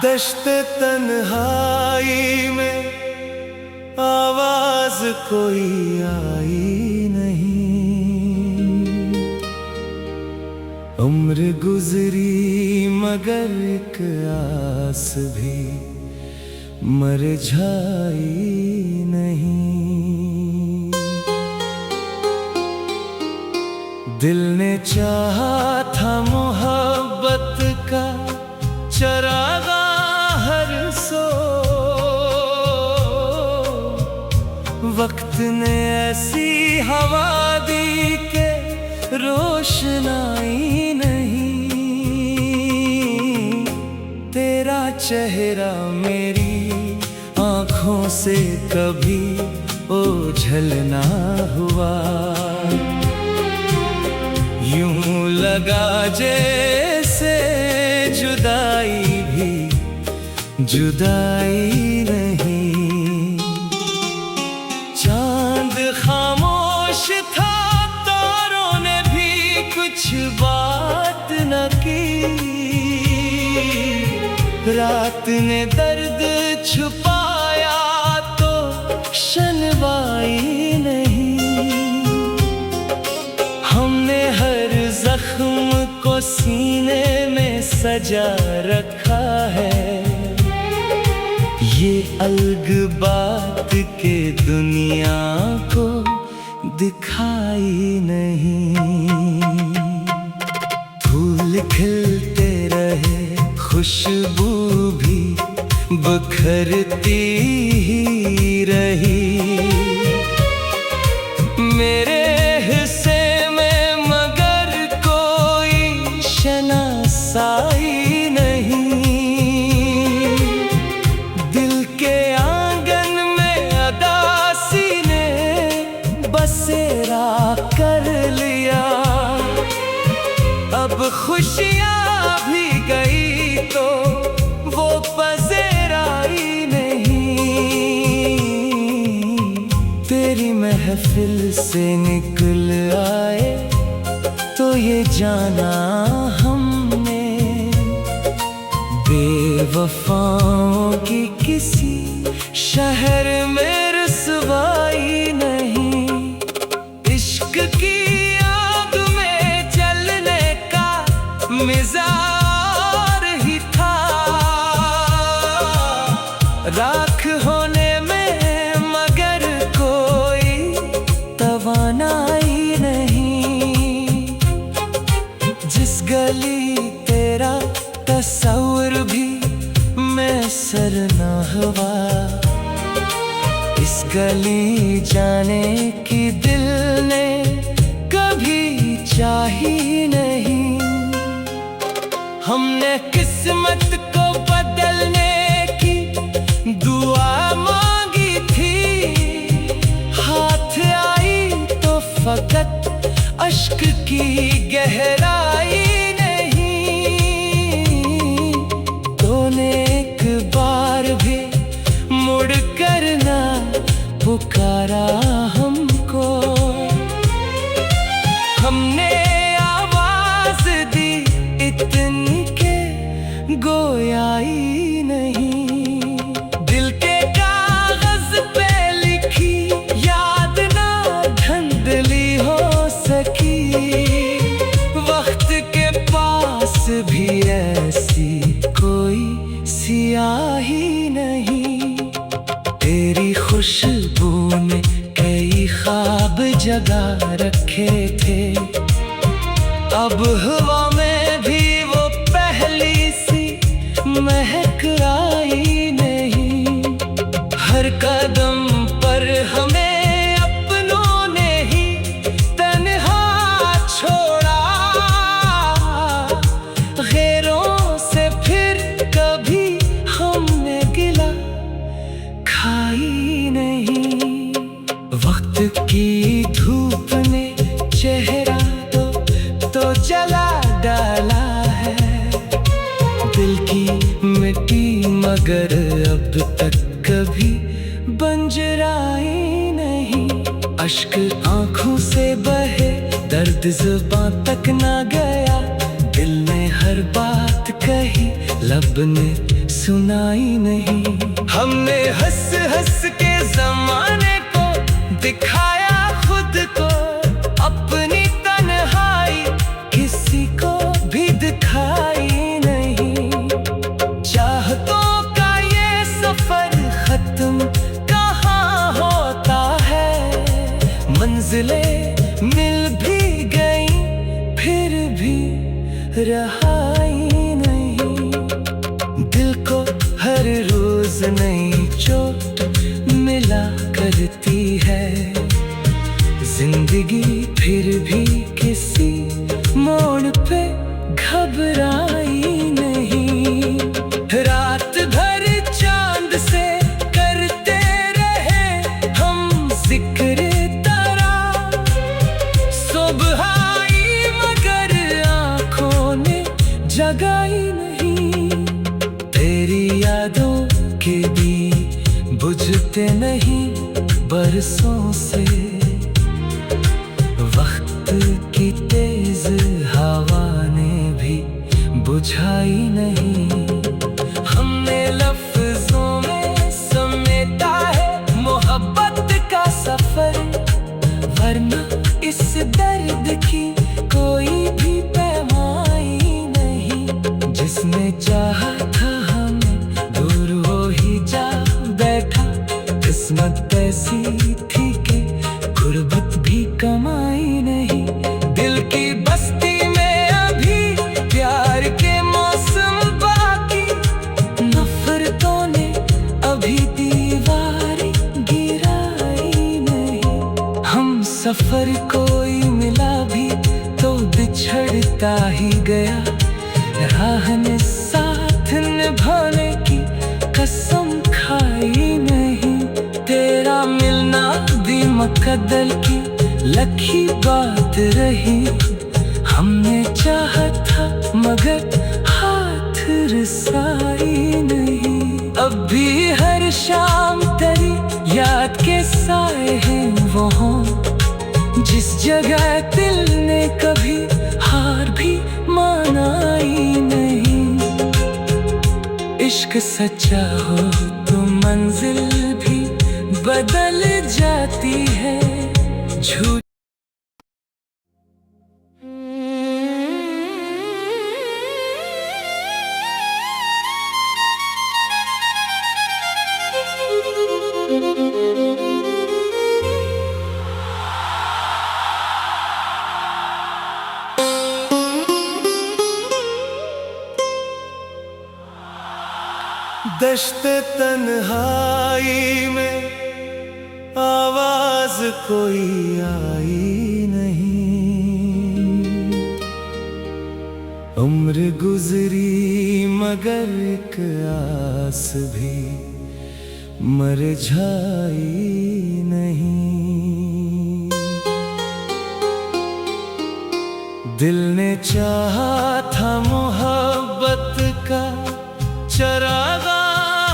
दश्ते तन्हाई में आवाज कोई आई नहीं। उम्र गुजरी मगर एक आस भी मुरझाई नहीं। दिल ने चाहा था मोहब्बत का चरागा हर सो, वक्त ने ऐसी हवा दी के रोशनाई नहीं। तेरा चेहरा मेरी आँखों से कभी ओझल ना हुआ। यूं लगा जैसे जुदाई भी जुदाई नहीं। चांद खामोश था, तारों ने भी कुछ बात न की। रात ने दर्द छुपाया तो शनवाई नहीं। हमने हर जख्म को सीने में सजा रखा है। ये अलग बात के दुनिया को दिखाई नहीं। फूल खिलते रहे, खुशबू भी बिखरती ही रही। मेरे हिस्से में मगर कोई शनासाई नहीं। दिल के आंगन में अदासी ने बसेरा कर लिया। अब खुशियाँ भी गई तो वो पसेराई नहीं। तेरी महफिल से निकल आए तो ये जाना हमने, बेवफाओं की किसी शहर में रुसवाई नहीं। इश्क की आग में जलने का मिजाज ही था। राख होने में मगर कोई तवानाई नहीं। जिस गली तेरा तस्वुर भी मैसर न हुआ, इस गली जाने की दिल ने कभी चाही नहीं। हमने किस्मत को बदलने की दुआ मांगी थी। हाथ आई तो फकत अश्क की गहराई नहीं। तूने एक बार भी मुड़ कर ना पुकारा हमको। हमने आवाज दी इतनी के गोयाई नहीं। दिल के कागज पे लिखी याद ना धंधली हो सकी। वक्त के पास भी ऐसी कोई सियाही नहीं। तेरी खुशबू ने कई ख्वाब जगा रखे थे। अब हवा में भी वो पहली सी महक आई नहीं। हर कदम पर हमें अपनों ने ही तन्हा छोड़ा। गैरों से फिर कभी हमने गिला खाई नहीं। वक्त की धूप ने चेहरा तो जला डाला है। दिल की मिट्टी मगर अब तक कभी बंजराई नहीं। अश्क आंखों से बहे, दर्द जुबां तक ना गया। दिल ने हर बात कही, लब ने सुनाई नहीं। हमने हंस हंस के जमाने को दिखाया खुद को, अपनी तन्हाई किसी को भी दिखाई नहीं। चाहतों का ये सफर खत्म कहाँ होता है, मंजिलें मिल भी गई फिर भी रहाई नहीं। दिल को हर रोज नई चोट मिला करती है, जिंदगी फिर भी किसी मोड़ पे घबराई नहीं। रात भर चांद से करते रहे हम जिक्र तारा, सुबह आई मगर आँखों ने जगाई नहीं। तेरी यादों के दिए बुझते नहीं बरसों से, वक्त की तेज हवा ने भी बुझाई नहीं। हमने लफ्जों में समेटा है मोहब्बत का सफर, वरना इस दर्द की कोई भी पैमाई नहीं। जिसने चाहा था हमें दूर हो ही जा बैठा, किस्मत ऐसी थी कि गुर्बत भी कमाई नहीं। दिल की बस्ती में अभी प्यार के मौसम बाकी, नफरतों ने अभी दीवारें गिराई नहीं। हम सफर कोई मिला भी तो बिछड़ता ही गया, राह ने साथ निभाने की कसम खाई नहीं। तेरा मिलना भी मुकद्दर की लकी बात रही, हमने चाहा था मगर हाथ रसाई नहीं। अब भी हर शाम तेरी याद के साए हैं वहाँ, जिस जगह दिल ने कभी हार भी मानाई नहीं। इश्क सच्चा हो तो मंजिल भी बदल जाती है, झूठ दश्ते तन्हाई में आवाज कोई आई नहीं। उम्र गुजरी मगर एक आस भी मरझाई नहीं। दिल ने चाहा था मोहब्बत का चरागा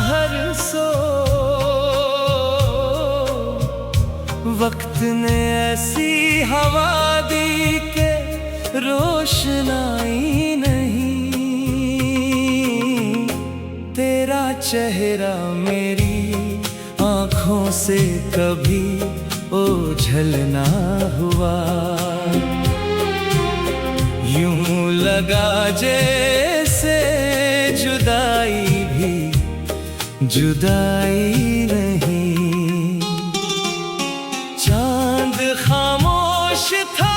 हर सो, वक्त ने ऐसी हवा दी के रोशनाई नहीं। तेरा चेहरा मेरी आँखों से कभी ओझल ना हुआ, यूं लगा जैसे जुदाई भी जुदाई नहीं। चांद खामोश था,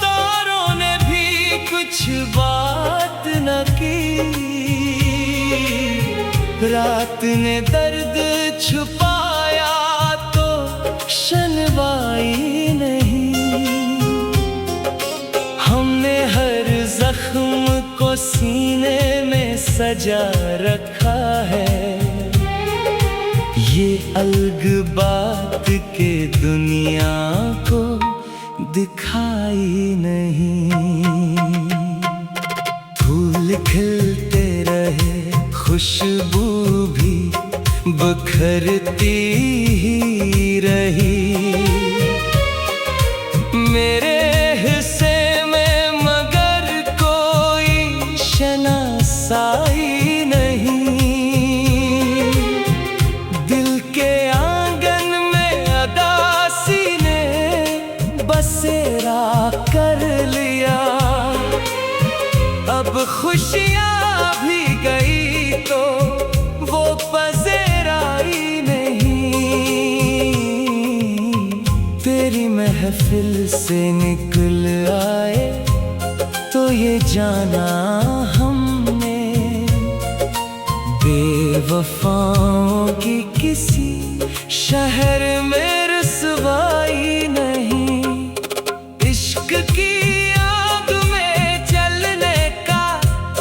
तारों ने भी कुछ बात न की, रात ने दर्द छुपाया तो शनवाई नहीं। हमने हर जख्म को सीने में सजा रखा है, ये अलग बात के दुनिया को दिखाई नहीं। फूल खिलते रहे, खुशबू भी बिखरती ही रही, मेरे हिस्से में मगर कोई शनासाई नहीं। कर लिया। अब खुशियाँ भी गई तो वो पज़ेराई नहीं। तेरी महफिल से निकल आए तो ये जाना हमने, बेवफाओं की किसी शहर में रुसवाई नहीं। इश्क की आग में जलने का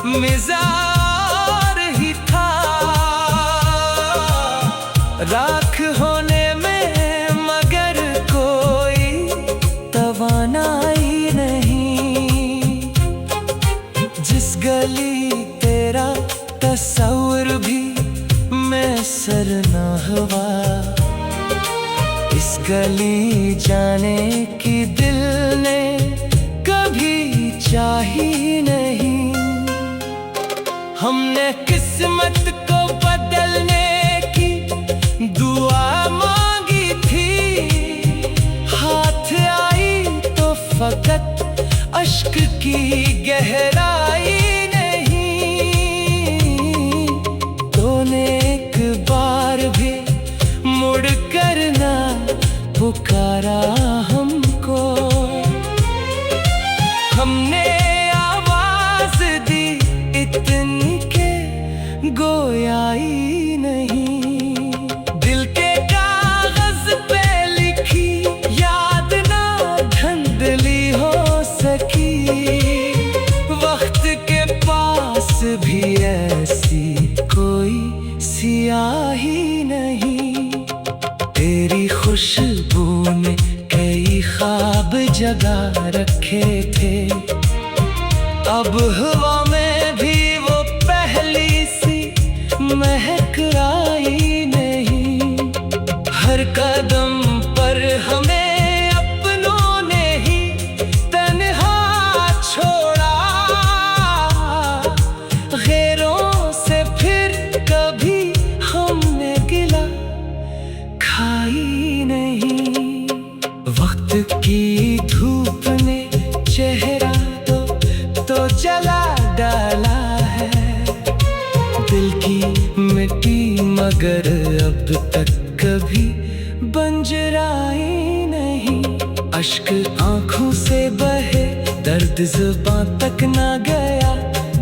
मिज़ाज ही था, राख होने में मगर कोई तवानाई नहीं। जिस गली तेरा तस्वुर भी मैसर न हुआ, इस गली जाने की दिल ने कभी चाही नहीं। हमने किस्मत को बदलने की दुआ मांगी थी, हाथ आई तो फकत अश्क की गहराई नहीं। तूने एक बार भी मुड़ कर ना पुकारा हमको, हमने आवाज दी इतनी के गोयाई नहीं। दिल के कागज पे लिखी याद ना धंधली हो सकी, वक्त के पास भी ऐसी कोई सियाही नहीं। तेरी खुशबू ने कई ख्वाब जगा रखे थे, अब हवा में भी वो पहली सी महक आई नहीं। हर कदम पर हमें अपनों ने ही तन्हा छोड़ा, गैरों से फिर कभी हमने गिला खाई नहीं। वक्त की धूप ने चेहरा तो जला डाला है, दिल की मिट्टी मगर अब तक कभी बंजराई नहीं। अश्क आंखों से बहे, दर्द जुबां तक ना गया,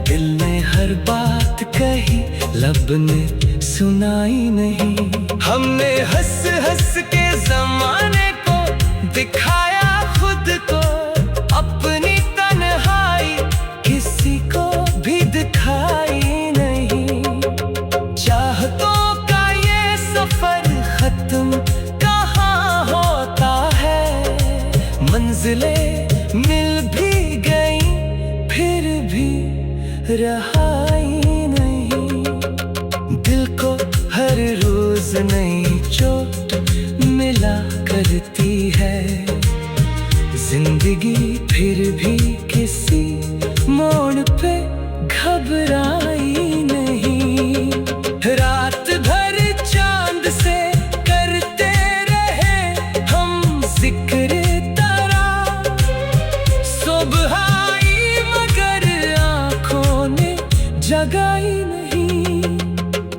दिल ने हर बात कही, लब ने सुनाई नहीं। हमने हंस हंस के ज़माने को दिखाया खुद को, अपनी तन्हाई किसी को भी दिखाई नहीं। चाहतों का ये सफर खत्म कहाँ होता है, मंजिलें मिल भी गई फिर भी रहाई नहीं। दिल को हर रोज नई चोट मिला करती है, जिंदगी फिर भी किसी मोड़ पे घबराई नहीं। रात भर चांद से करते रहे हम जिक्र तारा, सुबह आई मगर आँखों ने जगाई नहीं।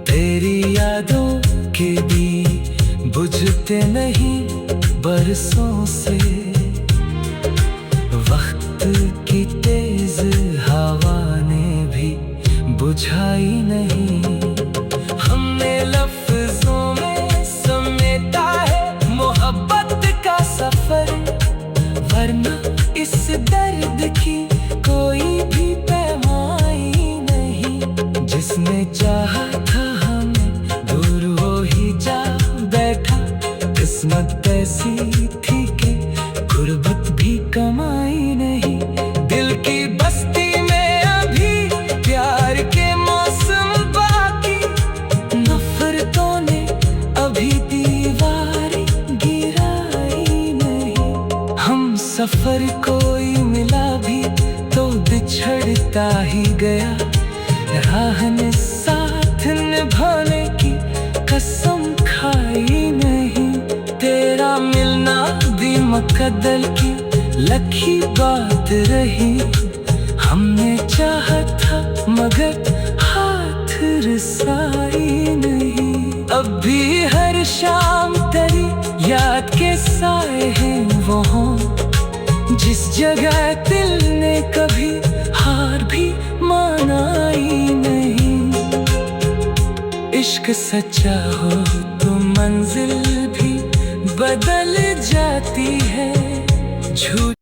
तेरी यादों के दी बुझते नहीं बरसों से, वक्त की तेज हवा ने भी बुझाई नहीं। हमने लफ्जों में समेटा है मोहब्बत का सफर, वरना इस दर्द की कोई भी पैमाई नहीं। जिसने चाहा था हमें दूर हो ही जा बैठा, किस्मत ऐसी थी कि गुर्बत भी कमाई नहीं। दिल की बस्ती में अभी प्यार के मौसम बाकी, नफरतों ने अभी दीवारें गिराई नहीं। हम सफर कोई मिला भी तो बिछड़ता ही गया, राह ने साथ निभाने की कसम खाई नहीं। तेरा मिलना भी मुकद्दर की लकी बात रही, हमने चाहा था मगर हाथ रसाई नहीं। अब भी हर शाम तेरी याद के साए हैं वहाँ, जिस जगह दिल ने कभी हार भी मानाई नहीं। इश्क सच्चा हो तो मंजिल भी बदल जाती है, झूठ